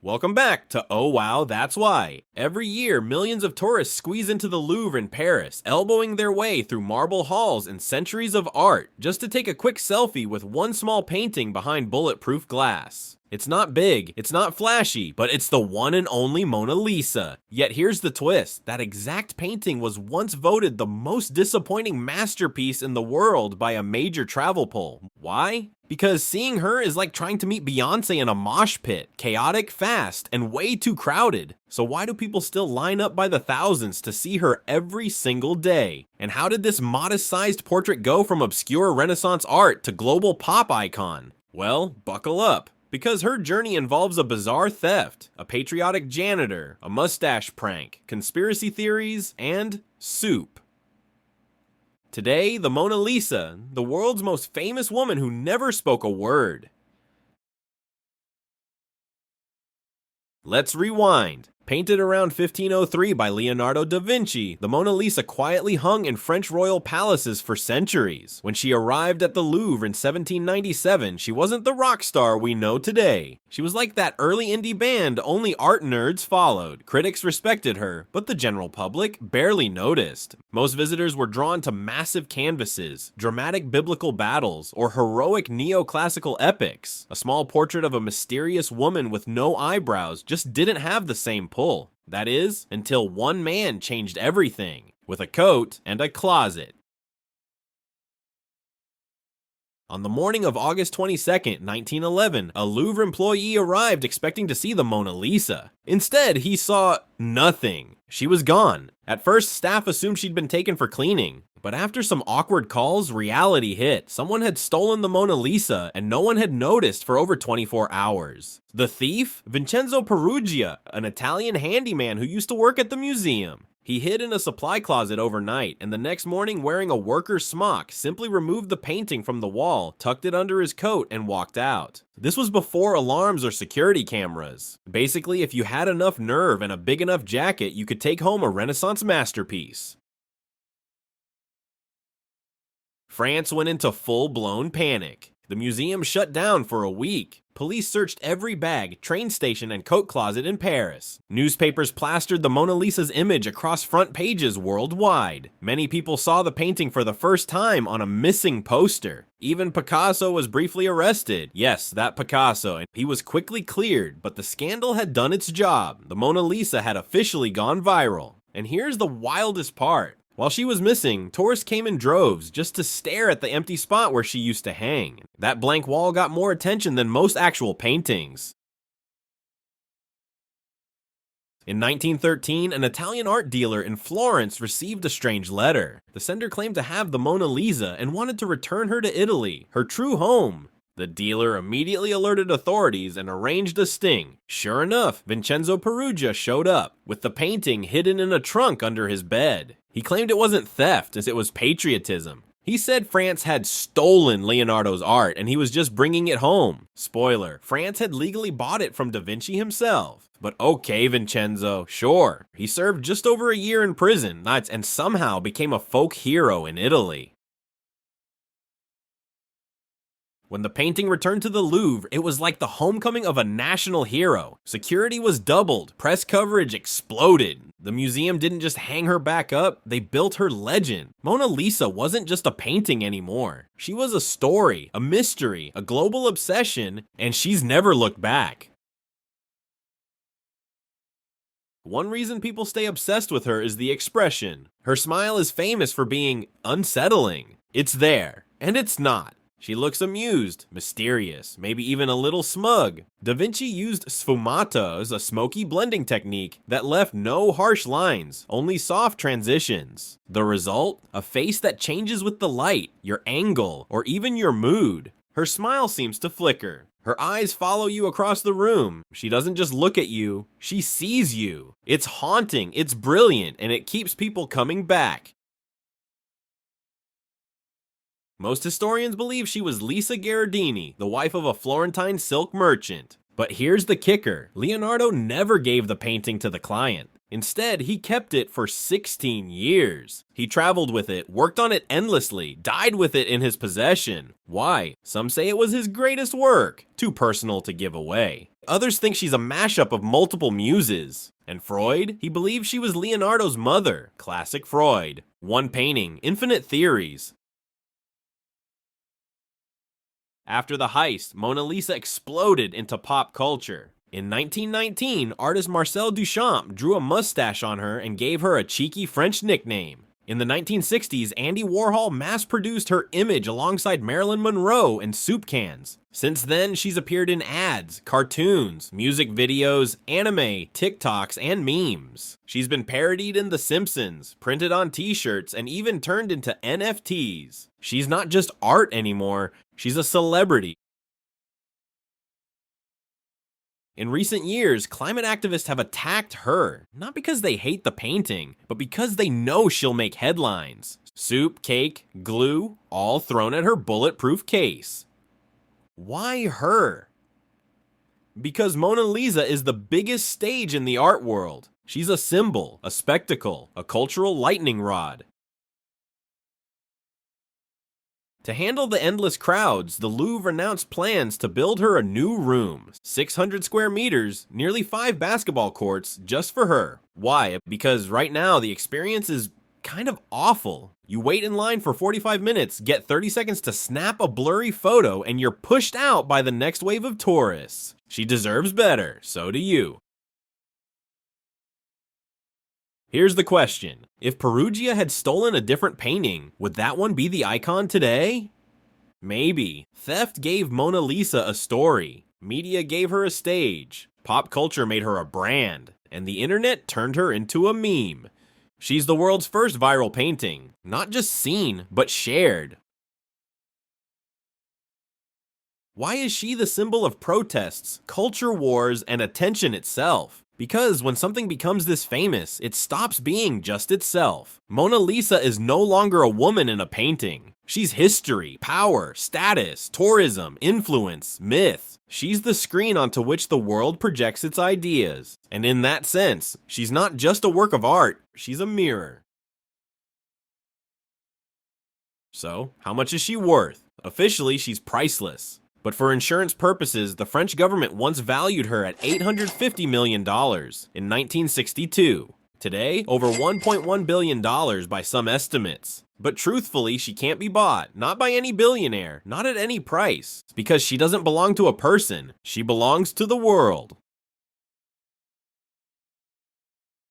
Welcome back to Oh Wow, That's Why. Every year, millions of tourists squeeze into the Louvre in Paris, elbowing their way through marble halls and centuries of art, just to take a quick selfie with one small painting behind bulletproof glass. It's not big, it's not flashy, but it's the one and only Mona Lisa. Yet here's the twist, that exact painting was once voted the most disappointing masterpiece in the world by a major travel poll. Why? Because seeing her is like trying to meet Beyonce in a mosh pit, chaotic, fast, and way too crowded. So why do people still line up by the thousands to see her every single day? And how did this modest-sized portrait go from obscure Renaissance art to global pop icon? Well, buckle up. Because her journey involves a bizarre theft, a patriotic janitor, a mustache prank, conspiracy theories, and soup. Today, the Mona Lisa, the world's most famous woman who never spoke a word. Let's rewind. Painted around 1503 by Leonardo da Vinci, the Mona Lisa quietly hung in French royal palaces for centuries. When she arrived at the Louvre in 1797, she wasn't the rock star we know today. She was like that early indie band only art nerds followed. Critics respected her, but the general public barely noticed. Most visitors were drawn to massive canvases, dramatic biblical battles, or heroic neoclassical epics. A small portrait of a mysterious woman with no eyebrows just didn't have the same pull. That is, until one man changed everything, with a coat and a closet. On the morning of August 22nd, 1911, a Louvre employee arrived expecting to see the Mona Lisa. Instead, he saw nothing. She was gone. At first, staff assumed she'd been taken for cleaning. But after some awkward calls, reality hit. Someone had stolen the Mona Lisa, and no one had noticed for over 24 hours. The thief? Vincenzo Peruggia, an Italian handyman who used to work at the museum. He hid in a supply closet overnight, and the next morning, wearing a worker's smock, simply removed the painting from the wall, tucked it under his coat, and walked out. This was before alarms or security cameras. Basically, if you had enough nerve and a big enough jacket, you could take home a Renaissance masterpiece. France went into full-blown panic. The museum shut down for a week. Police searched every bag, train station, and coat closet in Paris. Newspapers plastered the Mona Lisa's image across front pages worldwide. Many people saw the painting for the first time on a missing poster. Even Picasso was briefly arrested. Yes, that Picasso, and he was quickly cleared, but the scandal had done its job. The Mona Lisa had officially gone viral. And here's the wildest part. While she was missing, tourists came in droves just to stare at the empty spot where she used to hang. That blank wall got more attention than most actual paintings. In 1913, an Italian art dealer in Florence received a strange letter. The sender claimed to have the Mona Lisa and wanted to return her to Italy, her true home. The dealer immediately alerted authorities and arranged a sting. Sure enough, Vincenzo Peruggia showed up, with the painting hidden in a trunk under his bed. He claimed it wasn't theft, as it was patriotism. He said France had stolen Leonardo's art and he was just bringing it home. Spoiler, France had legally bought it from Da Vinci himself. But okay, Vincenzo, sure. He served just over a year in prison, and somehow became a folk hero in Italy. When the painting returned to the Louvre, it was like the homecoming of a national hero. Security was doubled, press coverage exploded. The museum didn't just hang her back up, they built her legend. Mona Lisa wasn't just a painting anymore. She was a story, a mystery, a global obsession, and she's never looked back. One reason people stay obsessed with her is the expression. Her smile is famous for being unsettling. It's there, and it's not. She looks amused, mysterious, maybe even a little smug. Da Vinci used sfumato as a smoky blending technique that left no harsh lines, only soft transitions. The result? A face that changes with the light, your angle, or even your mood. Her smile seems to flicker. Her eyes follow you across the room. She doesn't just look at you, she sees you. It's haunting, it's brilliant, and it keeps people coming back. Most historians believe she was Lisa Gherardini, the wife of a Florentine silk merchant. But here's the kicker, Leonardo never gave the painting to the client. Instead, he kept it for 16 years. He traveled with it, worked on it endlessly, died with it in his possession. Why? Some say it was his greatest work, too personal to give away. Others think she's a mashup of multiple muses. And Freud? He believes she was Leonardo's mother. Classic Freud. One painting, infinite theories. After the heist, Mona Lisa exploded into pop culture. In 1919, artist Marcel Duchamp drew a mustache on her and gave her a cheeky French nickname. In the 1960s, Andy Warhol mass-produced her image alongside Marilyn Monroe in soup cans. Since then, she's appeared in ads, cartoons, music videos, anime, TikToks, and memes. She's been parodied in The Simpsons, printed on t-shirts, and even turned into NFTs. She's not just art anymore, she's a celebrity. In recent years, climate activists have attacked her, not because they hate the painting, but because they know she'll make headlines. Soup, cake, glue, all thrown at her bulletproof case. Why her? Because Mona Lisa is the biggest stage in the art world. She's a symbol, a spectacle, a cultural lightning rod. To handle the endless crowds, the Louvre announced plans to build her a new room, 600 square meters, nearly 5 basketball courts, just for her. Why? Because right now the experience is kind of awful. You wait in line for 45 minutes, get 30 seconds to snap a blurry photo, and you're pushed out by the next wave of tourists. She deserves better, so do you. Here's the question. If Perugia had stolen a different painting, would that one be the icon today? Maybe. Theft gave Mona Lisa a story. Media gave her a stage. Pop culture made her a brand. And the internet turned her into a meme. She's the world's first viral painting. Not just seen, but shared. Why is she the symbol of protests, culture wars, and attention itself? Because when something becomes this famous, it stops being just itself. Mona Lisa is no longer a woman in a painting. She's history, power, status, tourism, influence, myth. She's the screen onto which the world projects its ideas. And in that sense, she's not just a work of art, she's a mirror. So, how much is she worth? Officially, she's priceless. But for insurance purposes, the French government once valued her at $850 million in 1962. Today, over $1.1 billion by some estimates. But truthfully, she can't be bought, not by any billionaire, not at any price. It's because she doesn't belong to a person, she belongs to the world.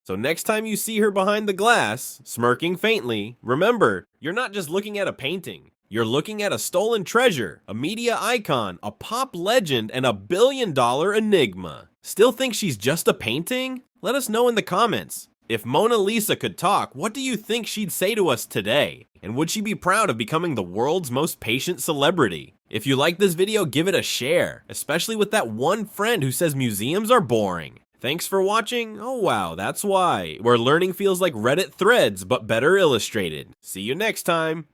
So next time you see her behind the glass, smirking faintly, remember, you're not just looking at a painting. You're looking at a stolen treasure, a media icon, a pop legend, and a billion-dollar enigma. Still think she's just a painting? Let us know in the comments. If Mona Lisa could talk, what do you think she'd say to us today? And would she be proud of becoming the world's most patient celebrity? If you like this video, give it a share, especially with that one friend who says museums are boring. Thanks for watching. Oh wow, that's why. Where learning feels like Reddit threads, but better illustrated. See you next time.